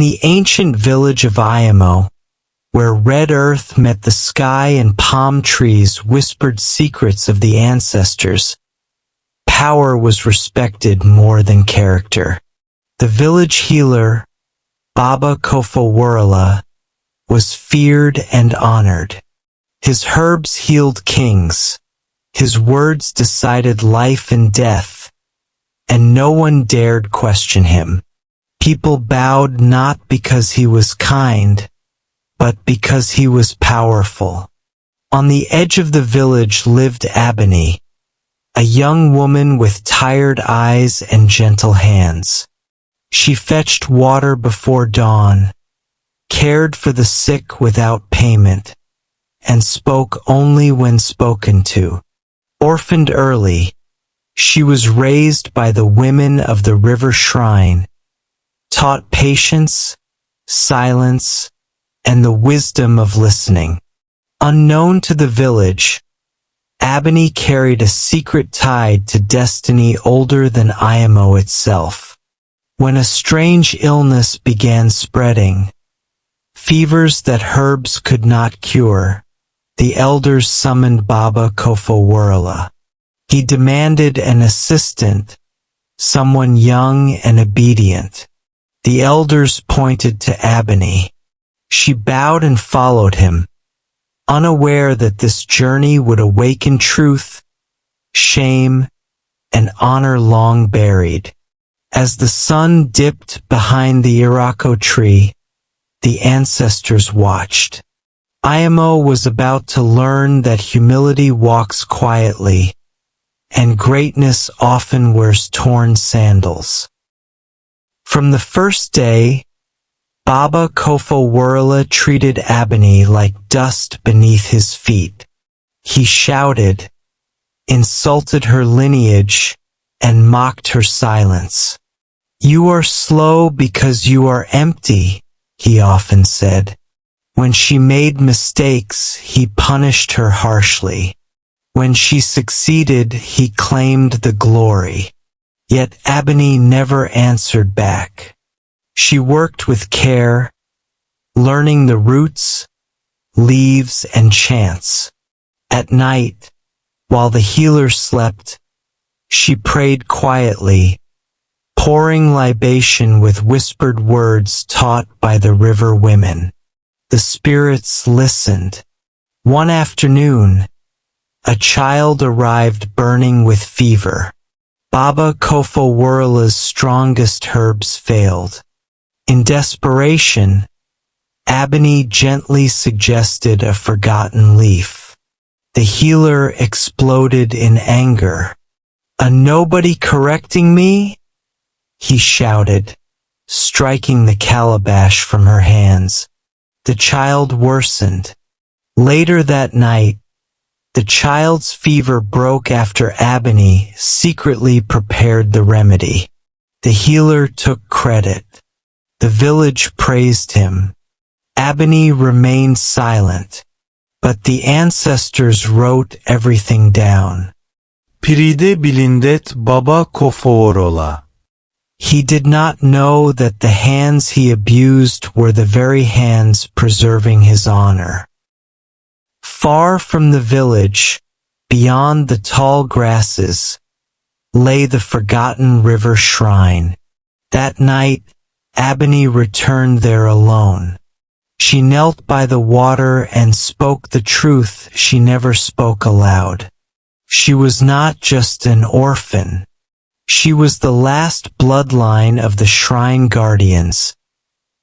the ancient village of Iamo, where red earth met the sky and palm trees whispered secrets of the ancestors, power was respected more than character. The village healer, Baba Kofoworala, was feared and honored. His herbs healed kings, his words decided life and death, and no one dared question him. People bowed not because he was kind, but because he was powerful. On the edge of the village lived Abini, a young woman with tired eyes and gentle hands. She fetched water before dawn, cared for the sick without payment, and spoke only when spoken to. Orphaned early, she was raised by the women of the river shrine, taught patience, silence, and the wisdom of listening. Unknown to the village, Abini carried a secret tied to destiny older than Iamo itself. When a strange illness began spreading, fevers that herbs could not cure, the elders summoned Baba Kofoworala. He demanded an assistant, someone young and obedient. The elders pointed to Abini. She bowed and followed him, unaware that this journey would awaken truth, shame, and honor long buried. As the sun dipped behind the Irako tree, the ancestors watched. Iamo was about to learn that humility walks quietly, and greatness often wears torn sandals. From the first day, Baba Kofoworala treated Abini like dust beneath his feet. He shouted, insulted her lineage, and mocked her silence. "You are slow because you are empty," he often said. When she made mistakes, he punished her harshly. When she succeeded, he claimed the glory. Yet Abini never answered back. She worked with care, learning the roots, leaves, and chants. At night, while the healer slept, she prayed quietly, pouring libation with whispered words taught by the river women. The spirits listened. One afternoon, a child arrived burning with fever. Baba Kofoworala's strongest herbs failed. In desperation, Abini gently suggested a forgotten leaf. The healer exploded in anger. "A nobody correcting me?" he shouted, striking the calabash from her hands. The child worsened. Later that night, the child's fever broke after Abini secretly prepared the remedy. The healer took credit. The village praised him. Abini remained silent, but the ancestors wrote everything down. Piride bilindet Baba Kofoworala. He did not know that the hands he abused were the very hands preserving his honor. Far from the village, beyond the tall grasses, lay the forgotten river shrine. That night, Abini returned there alone. She knelt by the water and spoke the truth she never spoke aloud. She was not just an orphan. She was the last bloodline of the shrine guardians,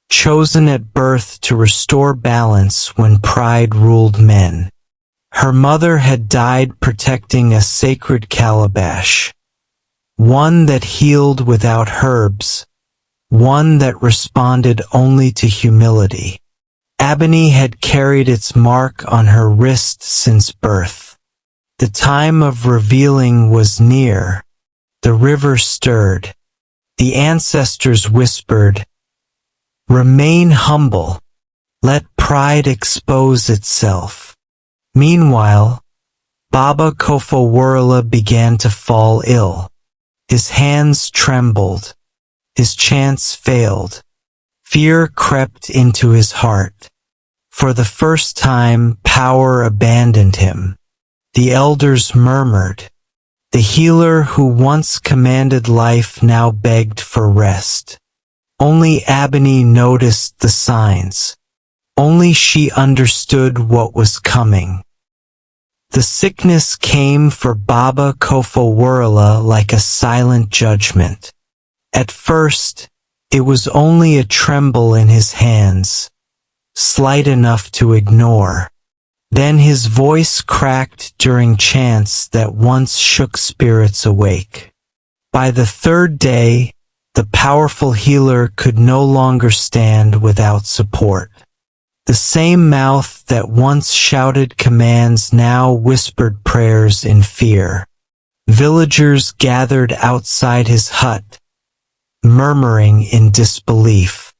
chosen at birth to restore balance when pride ruled men. Her mother had died protecting a sacred calabash, one that healed without herbs, one that responded only to humility. Abini had carried its mark on her wrist since birth. The time of revealing was near. The river stirred. The ancestors whispered, "Remain humble. Let pride expose itself." Meanwhile, Baba Kofoworala began to fall ill. His hands trembled. His chants failed. Fear crept into his heart. For the first time, power abandoned him. The elders murmured. The healer who once commanded life now begged for rest. Only Ebony noticed the signs. Only she understood what was coming. The sickness came for Baba Kofawurala like a silent judgment. At first, it was only a tremble in his hands, slight enough to ignore. Then his voice cracked during chants that once shook spirits awake. By the third day, the powerful healer could no longer stand without support. The same mouth that once shouted commands now whispered prayers in fear. Villagers gathered outside his hut, murmuring in disbelief.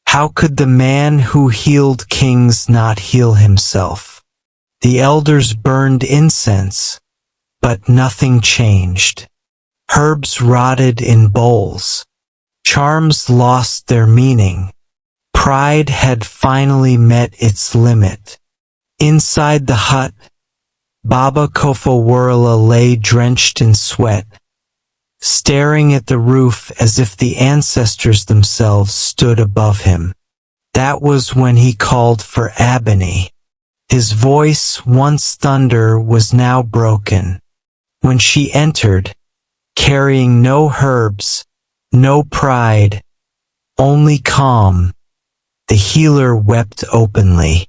How could the man who healed kings not heal himself? The elders burned incense, but nothing changed. Herbs rotted in bowls. Charms lost their meaning. Pride had finally met its limit. Inside the hut, Baba Kofawurala lay drenched in sweat, staring at the roof as if the ancestors themselves stood above him. That was when he called for Ebony. His voice, once thunder, was now broken. When she entered, carrying no herbs, no pride, only calm, the healer wept openly.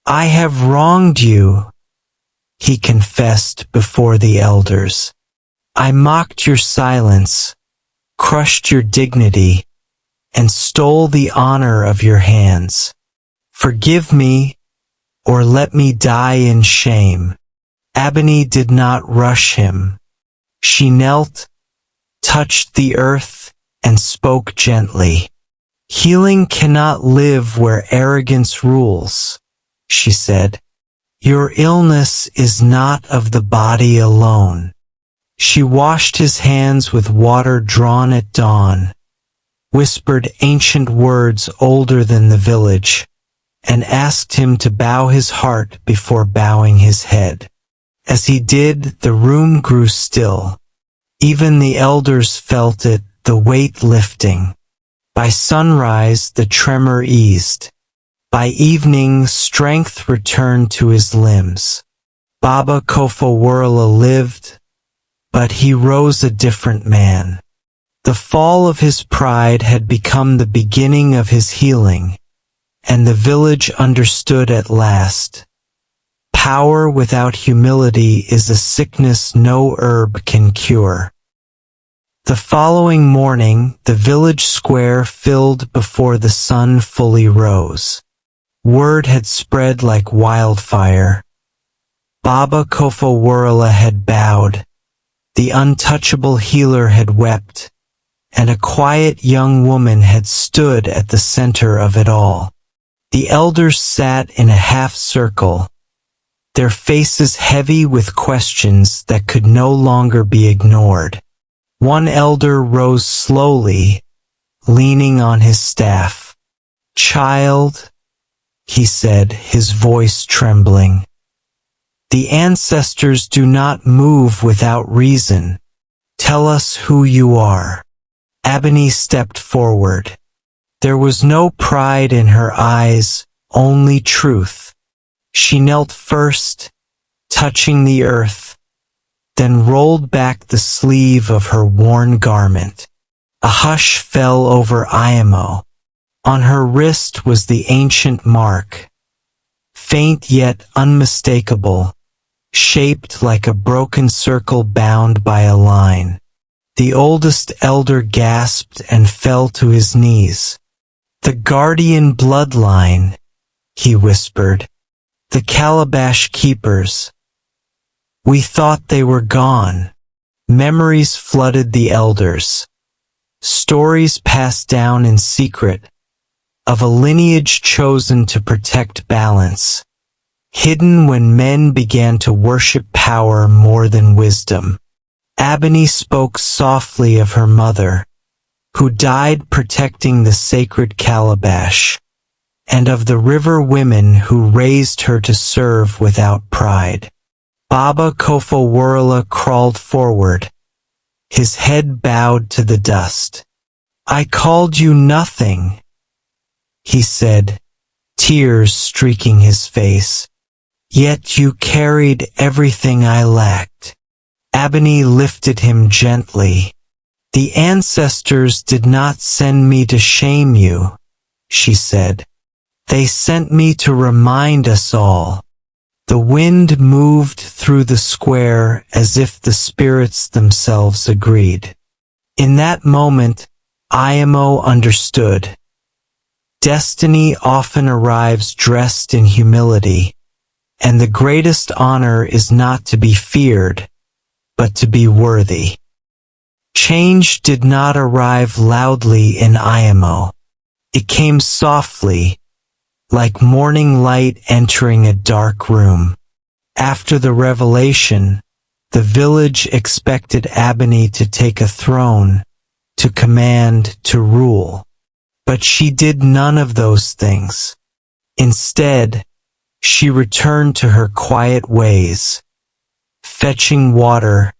I have wronged you, he confessed before the elders. I mocked your silence, crushed your dignity, and stole the honor of your hands. Forgive me, or let me die in shame. Ebony did not rush him. She knelt, touched the earth, and spoke gently. Healing cannot live where arrogance rules, she said. Your illness is not of the body alone. She washed his hands with water drawn at dawn, whispered ancient words older than the village, and asked him to bow his heart before bowing his head. As he did, the room grew still. Even the elders felt it, the weight lifting. By sunrise, the tremor eased. By evening, strength returned to his limbs. Baba Kofawurala lived, but he rose a different man. The fall of his pride had become the beginning of his healing, and the village understood at last. Power without humility is a sickness no herb can cure. The following morning, the village square filled before the sun fully rose. Word had spread like wildfire. Baba Kofawurala had bowed, the untouchable healer had wept, and a quiet young woman had stood at the center of it all. The elders sat in a half-circle, their faces heavy with questions that could no longer be ignored. One elder rose slowly, leaning on his staff. Child, he said, his voice trembling. The ancestors do not move without reason. Tell us who you are. Ebony stepped forward. There was no pride in her eyes, only truth. She knelt first, touching the earth, then rolled back the sleeve of her worn garment. A hush fell over Iamo. On her wrist was the ancient mark, faint yet unmistakable, shaped like a broken circle bound by a line. The oldest elder gasped and fell to his knees. The guardian bloodline, he whispered. The Calabash keepers. We thought they were gone. Memories flooded the elders. Stories passed down in secret, of a lineage chosen to protect balance, hidden when men began to worship power more than wisdom. Ebony spoke softly of her mother, who died protecting the sacred calabash, and of the river women who raised her to serve without pride. Baba Kofoworola crawled forward, his head bowed to the dust. "I called you nothing," he said, tears streaking his face. "Yet you carried everything I lacked." Abani lifted him gently. "The ancestors did not send me to shame you," she said. "They sent me to remind us all." The wind moved through the square as if the spirits themselves agreed. In that moment, Imo understood. Destiny often arrives dressed in humility, and the greatest honor is not to be feared, but to be worthy. Change did not arrive loudly in Imo. It came softly, like morning light entering a dark room. After the revelation, the village expected Abani to take a throne, to command, to rule. But she did none of those things. Instead, she returned to her quiet ways, fetching water,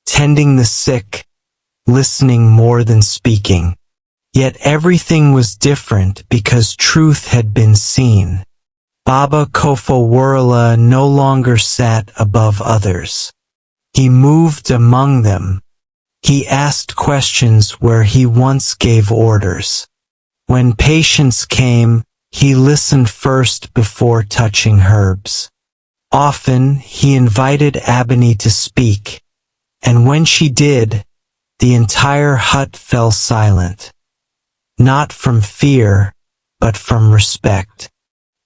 tending the sick, listening more than speaking. Yet everything was different because truth had been seen. Baba Kofoworola no longer sat above others. He moved among them. He asked questions where he once gave orders. When patients came, he listened first before touching herbs. Often he invited Abani to speak, and when she did, the entire hut fell silent. Not from fear, but from respect.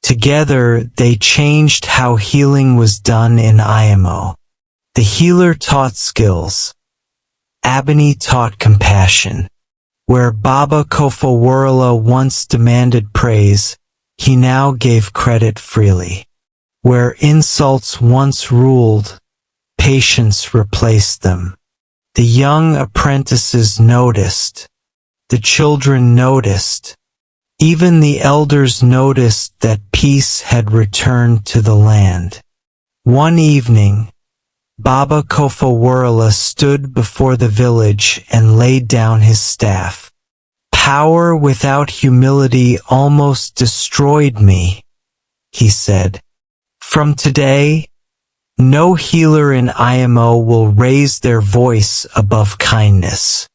Together, they changed how healing was done in Imo. The healer taught skills. Abani taught compassion. Where Baba Kofoworola once demanded praise, he now gave credit freely. Where insults once ruled, patience replaced them. The young apprentices noticed. The children noticed. Even the elders noticed that peace had returned to the land. One evening, Baba Kofoworola stood before the village and laid down his staff. "Power without humility almost destroyed me," he said. "From today, no healer in Imo will raise their voice above kindness."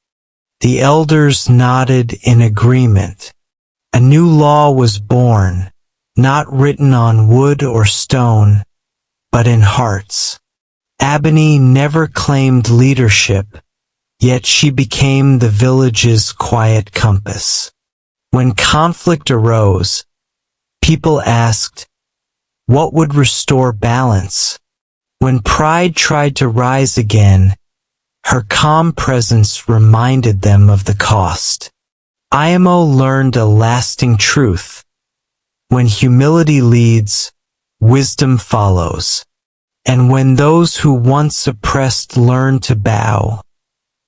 The elders nodded in agreement. A new law was born, not written on wood or stone, but in hearts. Abani never claimed leadership, yet she became the village's quiet compass. When conflict arose, people asked, what would restore balance? When pride tried to rise again, her calm presence reminded them of the cost. Imo learned a lasting truth. When humility leads, wisdom follows. And when those who once oppressed learn to bow,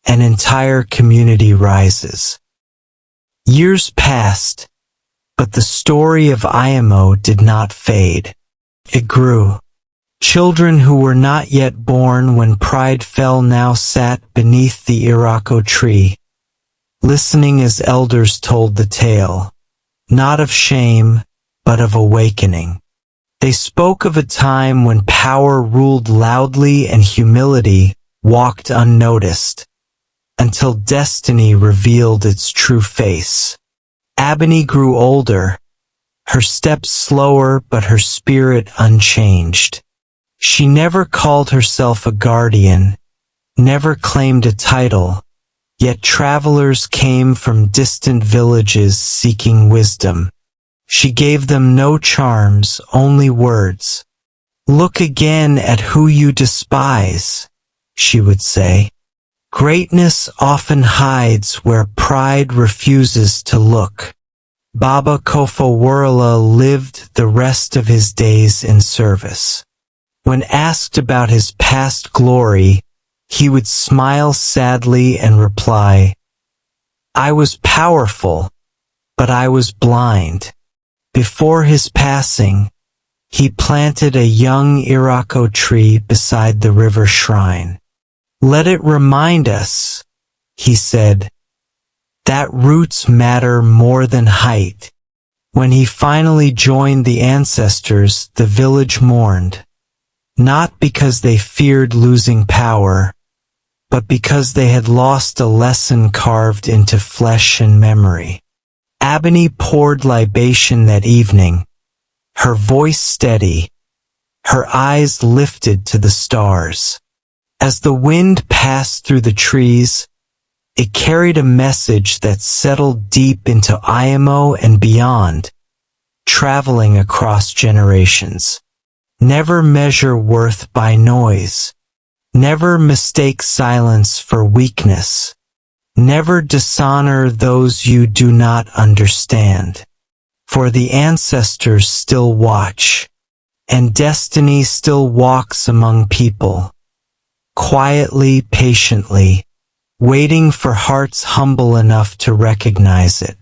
an entire community rises. Years passed, but the story of Imo did not fade. It grew. Children who were not yet born when pride fell now sat beneath the Irako tree, listening as elders told the tale, not of shame, but of awakening. They spoke of a time when power ruled loudly and humility walked unnoticed, until destiny revealed its true face. Abani grew older, her steps slower but her spirit unchanged. She never called herself a guardian, never claimed a title, yet travelers came from distant villages seeking wisdom. She gave them no charms, only words. "Look again at who you despise," she would say. "Greatness often hides where pride refuses to look." Baba Kofoworola lived the rest of his days in service. When asked about his past glory, he would smile sadly and reply, I was powerful, but I was blind. Before his passing, he planted a young irako tree beside the river shrine. Let it remind us, he said, that roots matter more than height. When he finally joined the ancestors, the village mourned, not because they feared losing power, but because they had lost a lesson carved into flesh and memory. Ebony poured libation that evening, her voice steady, her eyes lifted to the stars. As the wind passed through the trees, it carried a message that settled deep into Ayamo and beyond, traveling across generations. Never measure worth by noise. Never mistake silence for weakness. Never dishonor those you do not understand. For the ancestors still watch, and destiny still walks among people, quietly, patiently, waiting for hearts humble enough to recognize it.